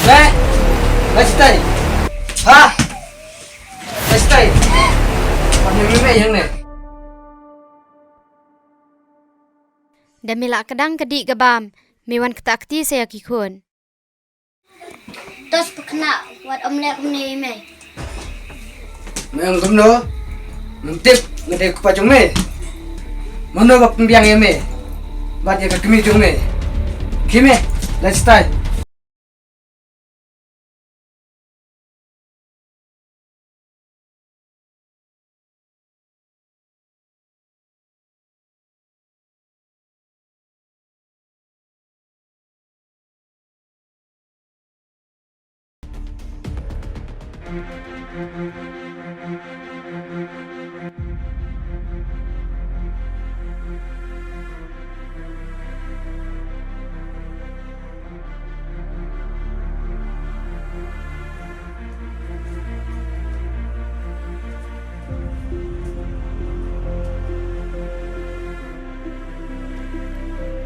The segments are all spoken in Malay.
Nek, stay. Ha? Stay. Panyo mime yang ne. Damila kadang kedi gabam, miwan ketakti saya kikun. Tos pekena wat omlek ni me. Meong kumno. Mentip ngede kupacung me. Mono bak pembiang me. Bat ya kemi jung me. Kime, let's start.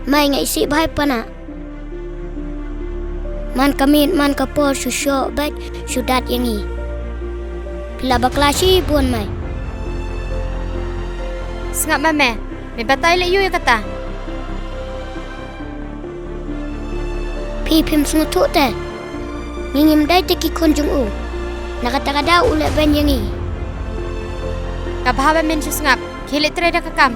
Mai ngai si bhai pana. Man kamit man kapor susyo baik sudat yangi. Pila baklasi buon mai. Sengap mame, me batai le yu ya kata. Pi pim smutu te. Ngingim dai te ki konjung u. Nakata-kada ule ben yangi. Kabahaba men sengap, kilit tereda kakam.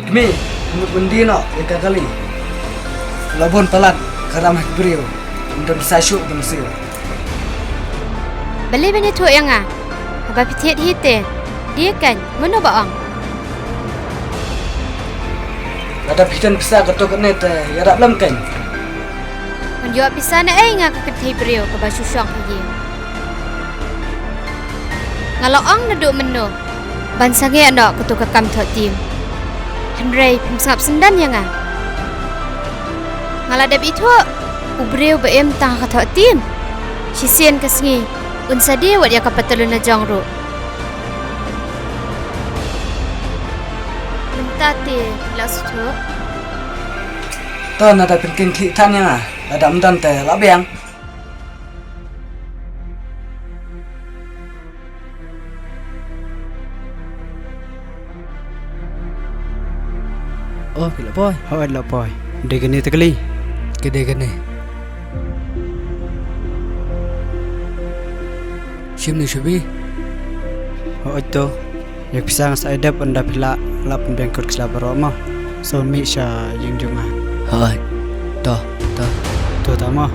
Kemi, menurut bendi no, ya kali. Labon pelan, karam beriu. Untuk sasyuk bangsil. Beli bani tu yang ah. Haba pitiat hite. Dia kan mana baang. Ada pitan besar ketok net ya rak lam kan. Menjual pisah na ngak keketai beriu ke basu syang lagi. Ngalau ang naduk menu. Bansange anak ketuk kakam thot tim. Henry pimsap sendan yang ah. Ngaladap itu ubreu beem tang kathok tim. Sisian kesngi unsadi wat ya kapatalun na jangro. Mentate lastu. Ton ada penting tan yang ah. Ada mendan teh labeng. Oh, pila boy. Oh, la boy. Degane tekali. Gede-gede. Shim ni shubi. Oh, itu. Yak pisang sa edap anda pila lap bengkor kisla baroma. So mi sya yung junga. Hai. Toh. Tu tama.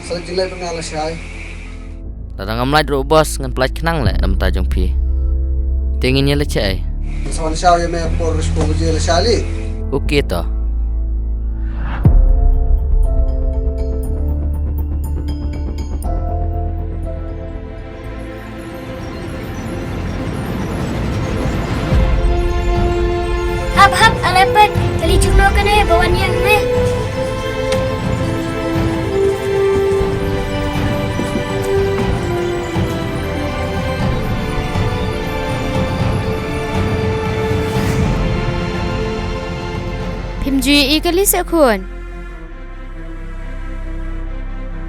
So jilai pengalas syai. Datang ngamlai dulu bos ngan pelat kenang le dalam tajung pi. Tinginnya leceh. Sawan syai me por respon jilai syali. Okey toh. Hap alepet kali jumno kene bawan yang me. Pimji ikali sekun.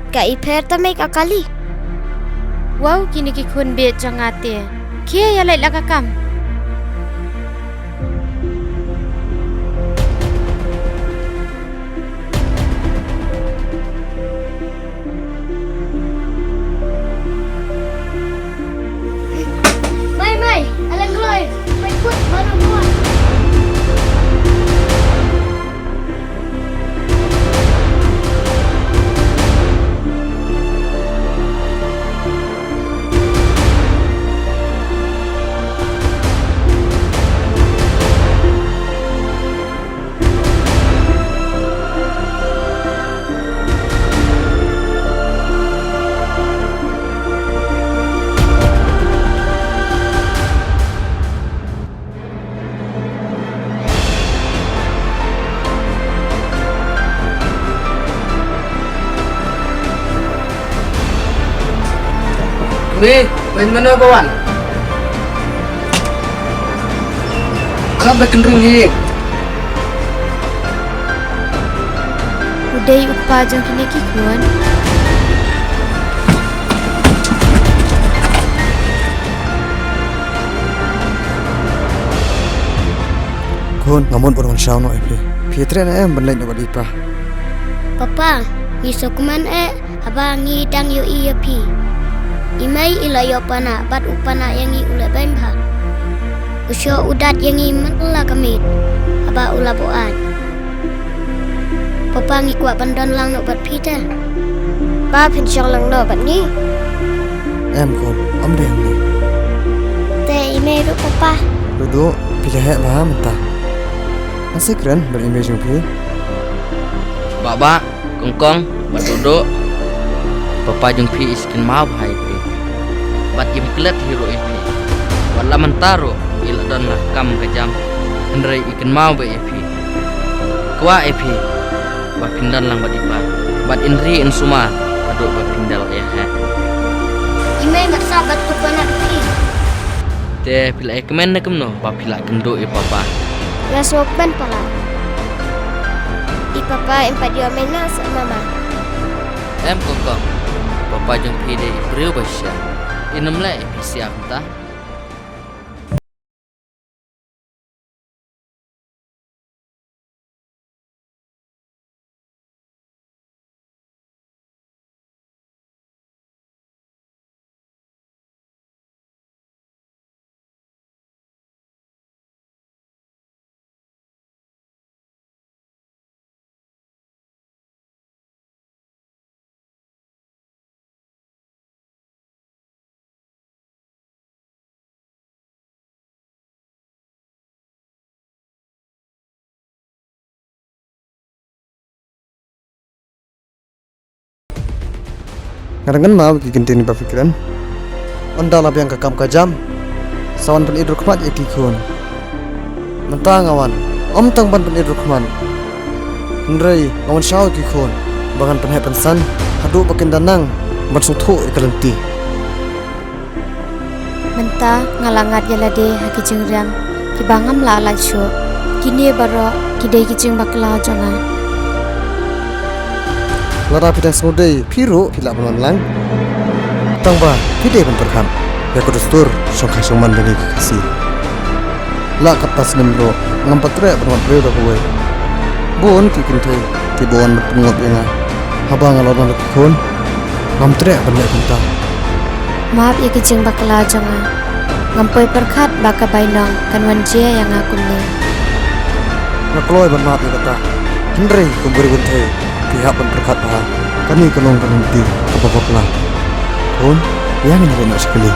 Ka iper tamai kakali. Wow kini kikun bet jangate. Kia ya lai lakakam. Weh, main mana kawan? Anak berkendung ni. Udai upa jang kini kikuan. Kun namun orang syau no epi. Pietre na em benlai no badipa. Papa, ngi sokuman abang ngi dang yo iya pi. Imai ila yo pana bat upana yang ngi ule bain bha. Usyo udat yang ngi mentla kamit. Aba ula boat. Papa ngi kuat bandon lang no bat pita. Ba pin syang lang no bat ni. Em kun am deng ni. Te imai ru papa. Duduk pilih hek bah mentah. Masih keren berimej pi. Baba, kongkong, bat duduk. Papa jung pi iskin mau hai pi. Bat im klet hero pi. Wala mentaro ila don lah kam kejam. Hendrai ikin mau be pi. Kwa pi. Bat pindan lang bat ipa. Bat inri in suma. Aduk bat pindal ya he. Imai mak sabat ku pana pi. Te pila kemen na kemno. Ba pila kendo e papa. La sopan pala. Di papa empat dia mena sa mama. Em kongkong. Papa jung pi de ibreu basya. Inem le pi siap ta. Kadang-kadang mau kikintin ba fikiran. Onda la biang kakam kajam. Sawan pen idruk mat ikikun. Mentang awan. Om tang ban pen idruk man. Hendrai awan syau ikikun. Bangan pen hepan san. Hadu bakin danang. Ban suthu ikalenti. Menta ngalangat yalade haki jengrang. Kibangam la alai syo. Kini baro kidai kijeng bakla jonga. Lara pidang semudai piru pila pelan tang ba pide pun perkam ya ko dustur songkai songman bani kasih la kapas nemlo ngampat re bermat pre da boy bon ki kintai ti bon pengop yang habang alon kon ngam tre ban kunta Maaf ya kijeng bakla jonga. Ngampoi perkat baka bainong kanwan jia yang aku ni. nakloi ban maap ya kata hendrei ko beri kuntai pihak ban perkat bah kami kelong kanti apa lah kon yang ini nak sekali